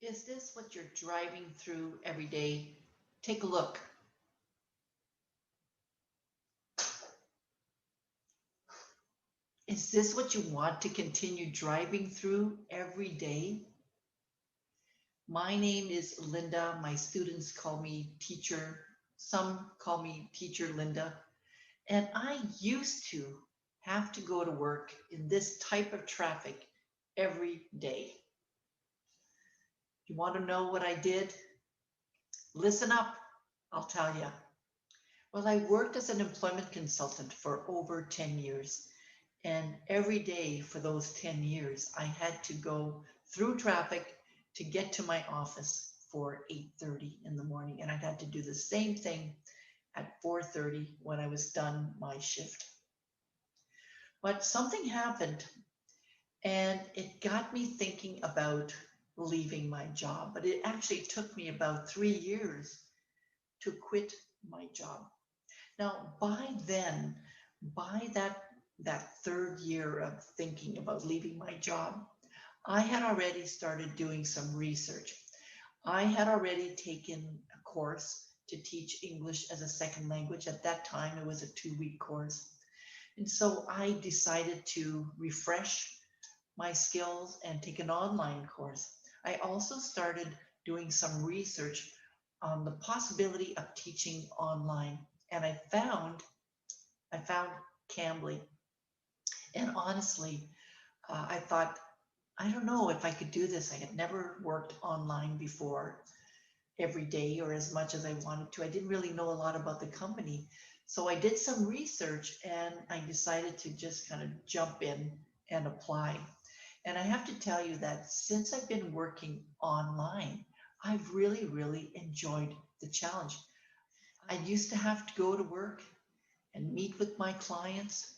Is this what you're driving through every day? Take a look. Is this what you want to continue driving through every day? My name is Linda. My students call me teacher. Some call me teacher Linda. And I used to have to go to work in this type of traffic every day. You want to know what I did? Listen up, I'll tell you. Well, I worked as an employment consultant for over 10 years. And every day for those 10 years, I had to go through traffic to get to my office for 8:30 in the morning. And I had to do the same thing at 4:30 when I was done my shift. But something happened and it got me thinking about leaving my job. But it actually took me about 3 years to quit my job. Now, by that third year of thinking about leaving my job, I had already started doing some research. I had already taken a course to teach English as a second language. At that time, it was a 2-week course. And so I decided to refresh my skills and take an online course. I also started doing some research on the possibility of teaching online. And I found Cambly. And honestly, I thought, I don't know if I could do this. I had never worked online before every day or as much as I wanted to. I didn't really know a lot about the company. So I did some research and I decided to just kind of jump in and apply. And I have to tell you that since I've been working online, I've really, really enjoyed the challenge. I used to have to go to work and meet with my clients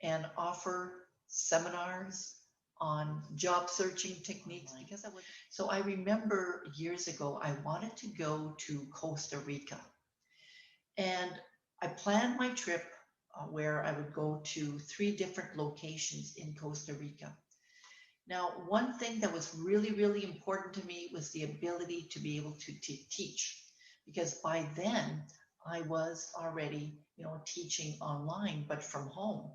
and offer seminars on job searching techniques because I was so I remember years ago I wanted to go to Costa Rica and I planned my trip where I would go to 3 different locations in Costa Rica. Now, one thing that was really, really important to me was the ability to be able to teach because by then I was already, teaching online, but from home.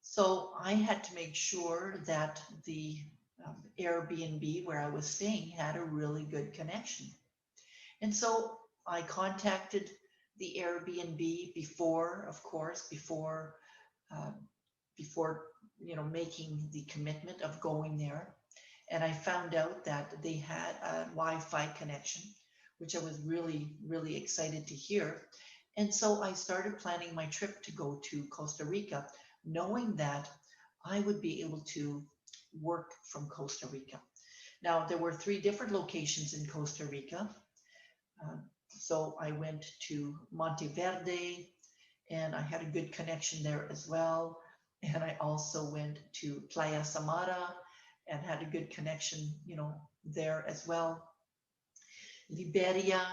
So I had to make sure that the Airbnb where I was staying had a really good connection. And so I contacted the Airbnb before, of course, uh, before making the commitment of going there. And I found out that they had a Wi-Fi connection, which I was really, really excited to hear. And so I started planning my trip to go to Costa Rica, knowing that I would be able to work from Costa Rica. Now, there were 3 different locations in Costa Rica. So I went to Monteverde and I had a good connection there as well. And I also went to Playa Samara and had a good connection, there as well. Liberia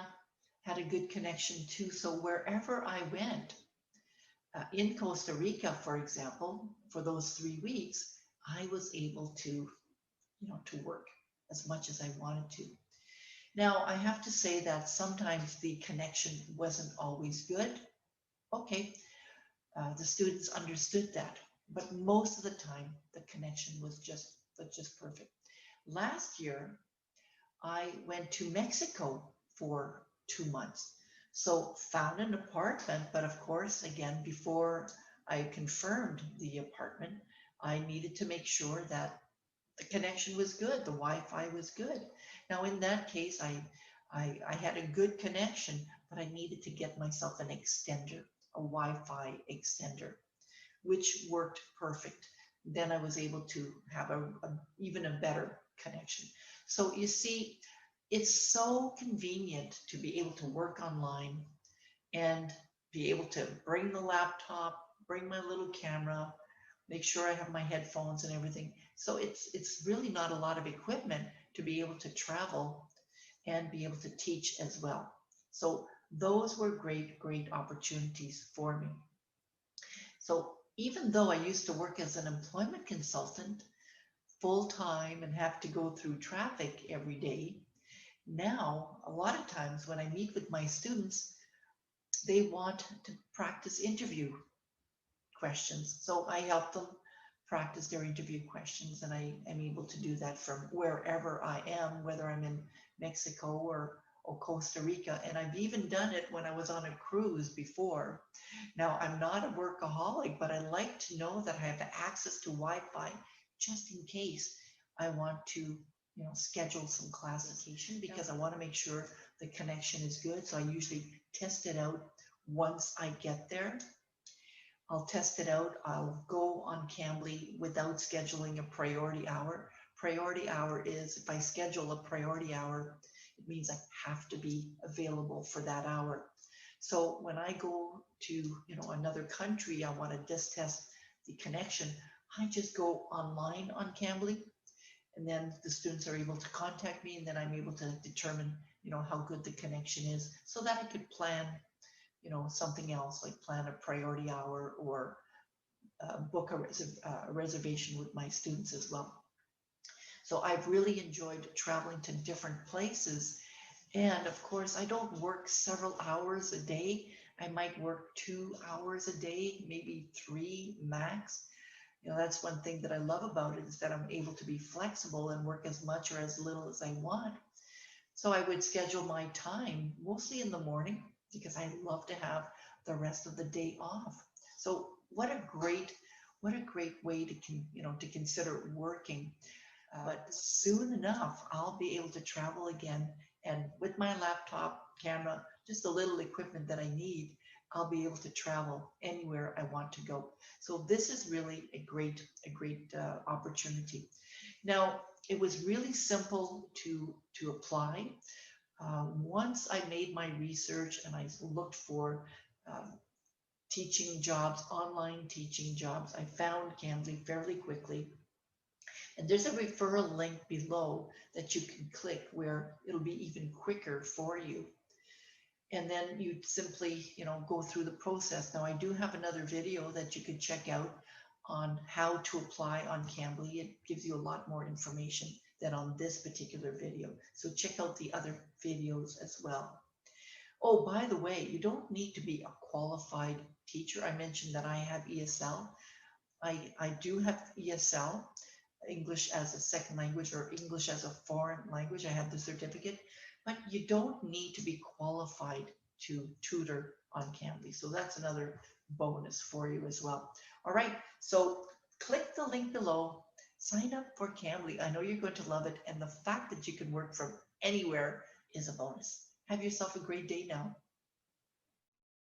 had a good connection too. So wherever I went, in Costa Rica, for example, for those 3 weeks, I was able to work as much as I wanted to. Now, I have to say that sometimes the connection wasn't always good. Okay, the students understood that, but most of the time the connection was just perfect. Last year, I went to Mexico for 2 months. So found an apartment, but of course, again, before I confirmed the apartment, I needed to make sure that the connection was good, the Wi-Fi was good. Now, in that case, I had a good connection, but I needed to get myself an extender, a Wi-Fi extender, which worked perfect. Then I was able to have even a better connection. So you see, it's so convenient to be able to work online and be able to bring the laptop, bring my little camera, make sure I have my headphones and everything. So it's really not a lot of equipment to be able to travel and be able to teach as well. So those were great, great opportunities for me. So even though I used to work as an employment consultant, full time and have to go through traffic every day. Now, a lot of times when I meet with my students, they want to practice interview questions. So I help them practice their interview questions, and I am able to do that from wherever I am, whether I'm in Mexico or Costa Rica. And I've even done it when I was on a cruise before. Now, I'm not a workaholic, but I like to know that I have access to Wi-Fi just in case I want to, schedule some classification, because I want to make sure the connection is good. So I usually test it out once I get there. I'll test it out. I'll go on Cambly without scheduling a priority hour. Priority hour is, if I schedule a priority hour, it means I have to be available for that hour. So when I go to, another country, I want to just test the connection. I just go online on Cambly, and then the students are able to contact me, and then I'm able to determine, how good the connection is, so that I could plan, something else, like plan a priority hour, or book a reservation with my students as well. So I've really enjoyed traveling to different places. And of course, I don't work several hours a day. I might work 2 hours a day, maybe three max. That's one thing that I love about it, is that I'm able to be flexible and work as much or as little as I want. So I would schedule my time mostly in the morning, because I love to have the rest of the day off. So what a great way to consider working. But soon enough, I'll be able to travel again, and with my laptop, camera, just the little equipment that I need, I'll be able to travel anywhere I want to go. So this is really a great opportunity. Now, it was really simple to apply. Once I made my research and I looked for um, teaching jobs, online teaching jobs, I found Cambly fairly quickly. And there's a referral link below that you can click, where it'll be even quicker for you. And then you simply, go through the process. Now, I do have another video that you can check out on how to apply on Cambly. It gives you a lot more information than on this particular video. So check out the other videos as well. Oh, by the way, you don't need to be a qualified teacher. I mentioned that I have ESL. I do have ESL, English as a second language, or English as a foreign language. I have the certificate, but you don't need to be qualified to tutor on Cambly. So that's another bonus for you as well. All right, so click the link below, sign up for Cambly. I know you're going to love it, and the fact that you can work from anywhere is a bonus. Have yourself a great day now.